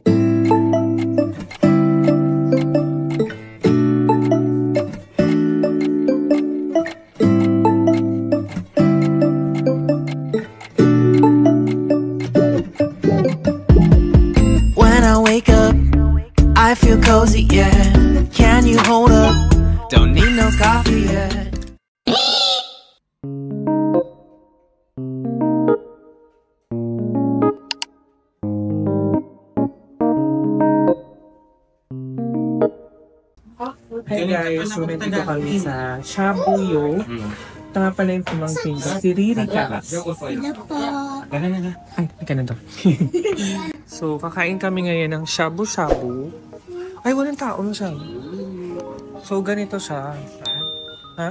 When I wake up, I feel cozy, yeah. Can you hold up? Don't need no coffee yet. Hi guys, so nandito kami sa Shabuyo. Ito nga pala yung pamangkin ko, si Riri Karas. Hello po. Ay, ganun to. So, kakain kami ngayon ng shabu-shabu. Ay, walang tao na siya. So, ganito siya. Ha?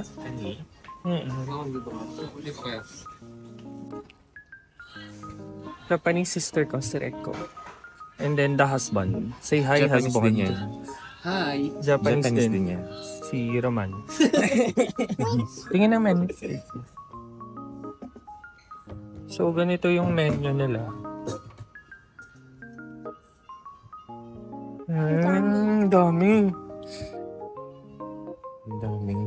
Japanese sister ko, si Reko. And then the husband. Say hi, Japanese husband. din yan. Hi. Japanese din yan. si Roman. Tingin naman. So, ganito yung menu nila. Dami. Ang dami.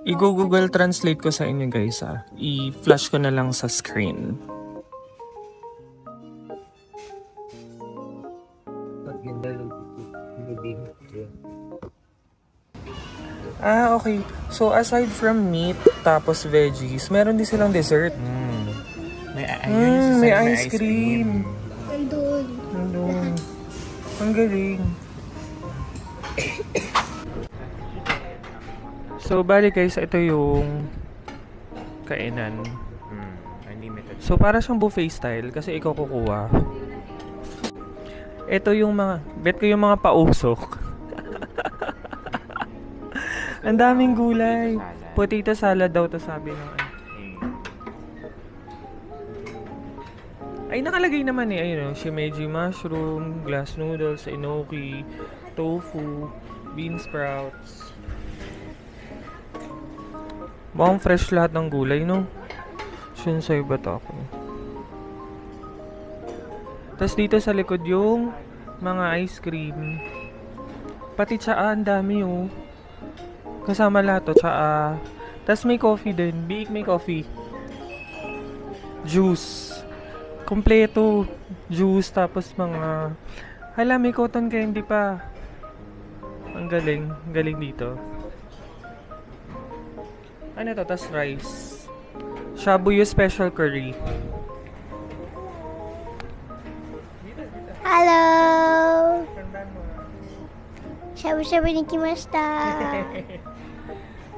I-Google Translate ko sa inyo guys I-flash ko na lang sa screen. Okay. So, aside from meat, tapos veggies, meron din silang dessert. May ice cream. Nandun. Nandun. Ang galing. So, bali guys, ito yung kainan. Unlimited. So, para siyang buffet style kasi ikaw kukuha. Ito yung mga, bet ko yung mga pausok. Ang daming gulay. Potato salad daw to sabi ng ay nakalagay naman ayun shimeji mushroom, glass noodles, enoki, tofu, bean sprouts. Mukhang fresh lahat ng gulay, no? Shinsay ba to ako? Tapos dito sa likod yung mga ice cream. Pati tsaa, ang dami, oh. Kasama lahat to, tsaa. Tapos may coffee din. Biik may coffee. Juice. Kompleto. Juice, tapos mga... Hala, may cotton candy pa. Ang galing. Galing dito. Ano to? Tapos rice. Shabuyo special curry. Hello. Shabu-shabu ni kimashita.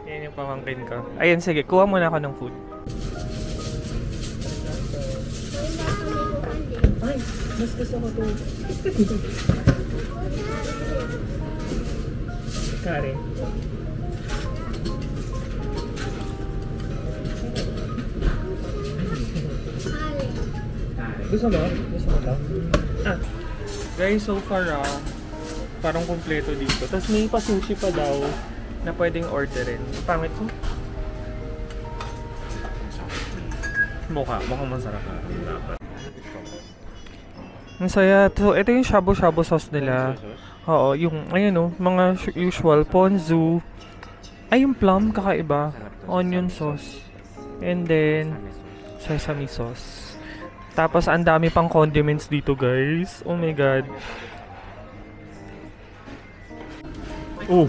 Yan yung pamangkin ko. Ayan, sige. Kuha muna ako ng food. Ay, mas gusto ko to. Kare. Gusto mo? Gusto mo to? Guys, so far parang kompleto dito. Tapos may pa-sushi pa daw na pwedeng orderin. Pangit mo? Mukhang masarap. Ang saya. So, ito yung shabu-shabu sauce nila. Oo, yung, ayun mga usual, ponzu. Ay, yung plum, kakaiba. Onion sauce. And then, sesame sauce. Tapos, ang dami pang condiments dito, guys. Oh my God. Oh.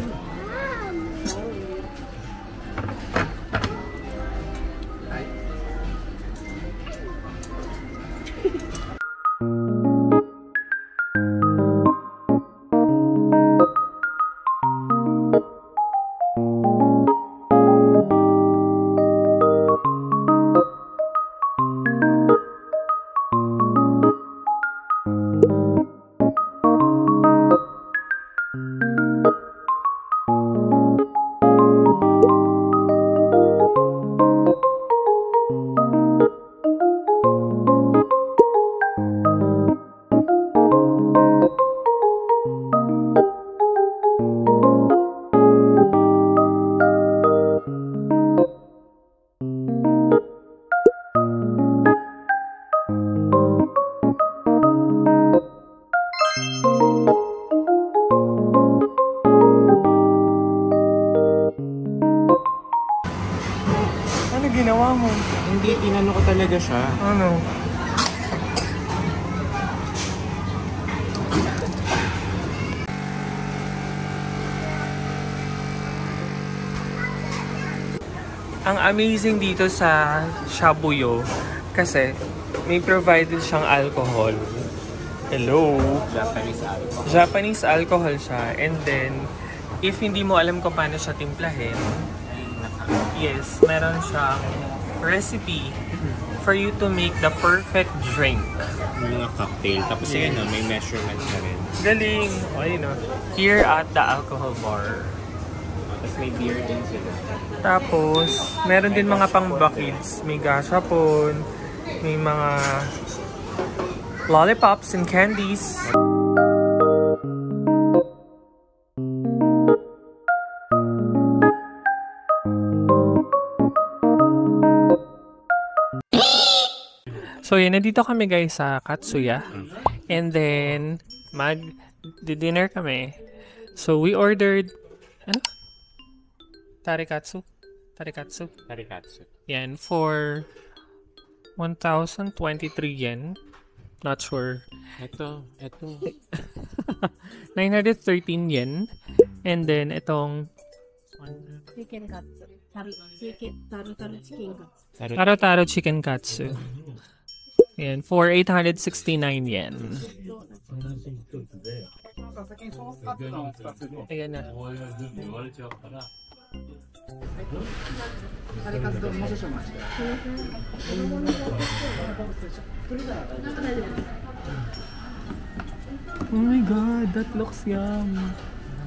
tinanong ko talaga siya. Ano? Ang amazing dito sa Shabuyo kasi may provided siyang alcohol. Hello! Japanese alcohol siya. And then, if hindi mo alam kung paano siya timplahin, yes, meron siyang recipe for you to make the perfect drink. Mga cocktail. Tapos Yes. yun, may measurements na rin. Galing! O, you know, here at the alcohol bar. Tapos may beer din sila. Tapos, meron din mga pang-bakids. May gashapon, may mga lollipops and candies. So, yun. Nandito kami guys sa Katsuya. And then, mag-dinner kami. So, we ordered, ano? Tarikatsu. Tarikatsu. Yan, for 1,023 yen. Not sure. Ito. 913 yen. And then, itong Chicken katsu. Taru-taru chicken katsu. Taro-taro chicken katsu. Yan, for 869 yen. Ayan na. Oh my god, that looks yum.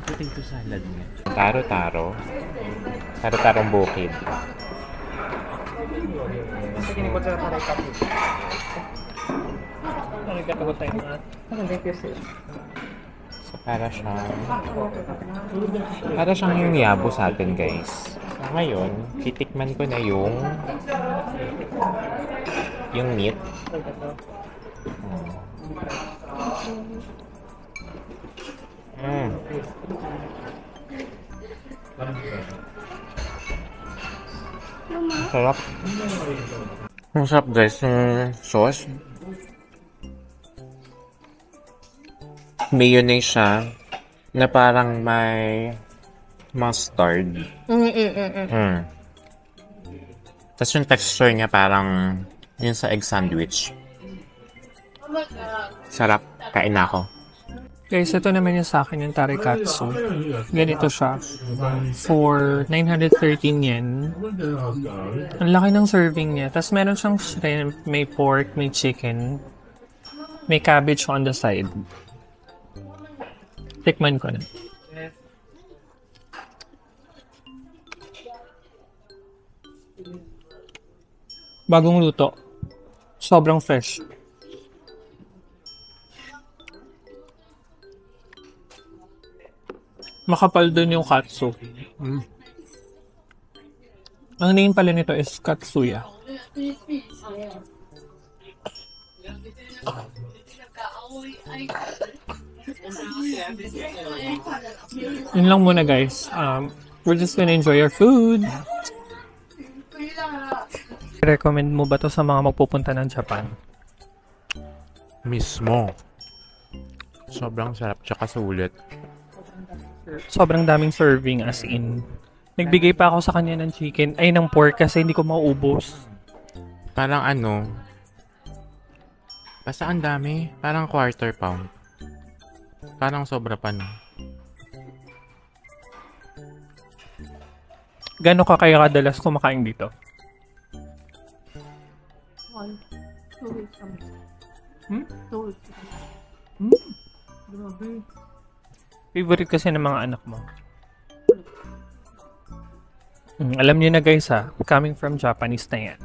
Potato salad nga. Taro-taro. Taro-tarong bukid. So para siyang yung yabo sa atin guys. So ngayon, titikman ko na yung meat. Sarap. Ang sarap guys yung sauce. Mayonnaise siya na parang may mustard. Tapos yung texture niya parang yun sa egg sandwich. Sarap. Kain na ako. Guys, ito naman yung sa akin yung tarikatsu. Ganito siya. For 913 yen. Ang laki ng serving niya. Tapos meron siyang shrimp, may pork, may chicken. May cabbage on the side. Tikman ko na. Bagong luto. Sobrang fresh. Makapal dun yung katsu. Ang name pala nito is Katsuya. Yun lang muna guys. We're just gonna enjoy our food. Recommend mo ba to sa mga magpupunta ng Japan? Mismo. Sobrang sarap tsaka sulit. Sobrang daming serving as in. Nagbigay pa ako sa kanya ng chicken, ay ng pork kasi hindi ko mauubos. Parang ano, basta ang dami. Parang quarter pound. Parang sobra pa no. Gano'n ka kaya kadalas kumakain dito? 2 weeks. Hmm? 2 weeks. Grabe. Favorite kasi ng mga anak mo. Alam niyo na guys ha, coming from Japanese na yan.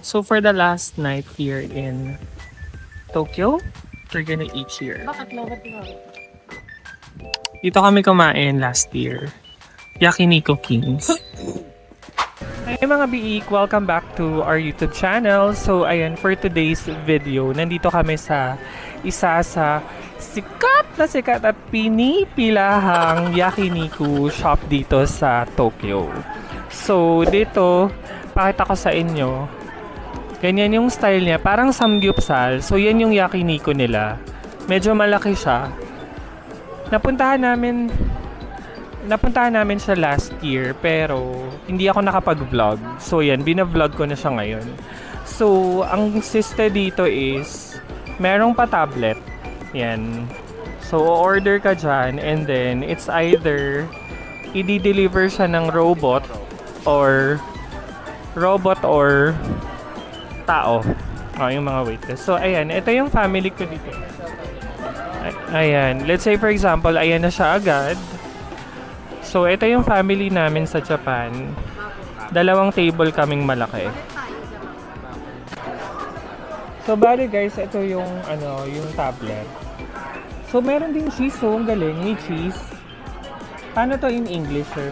So for the last night here in Tokyo, we're gonna eat here. Dito kami kumain last year. Yakiniku Kings. Hey mga biik, welcome back to our YouTube channel. So ayan, for today's video, nandito kami sa isa sa sikat at pinipilahang yakiniku shop dito sa Tokyo. So, dito, pakita ko sa inyo. Ganyan yung style niya. Parang samgyupsal. So, yan yung yakiniku nila. Medyo malaki siya. Napuntahan namin siya last year, pero hindi ako nakapag-vlog. So, yan. Bina-vlog ko na siya ngayon. So, ang system dito is merong pa-tablet. Yan. So, order ka dyan and then it's either i-deliver siya ng robot or tao. Yung mga waitress. So, ayan. Ito yung family ko dito. Ayan. Let's say, for example, ayan na siya agad. So, ito yung family namin sa Japan. 2 table kaming malaki. So, bali guys, ito yung, yung tablet. So, meron din cheese. So, ang galing. May cheese. Paano to in English, sir?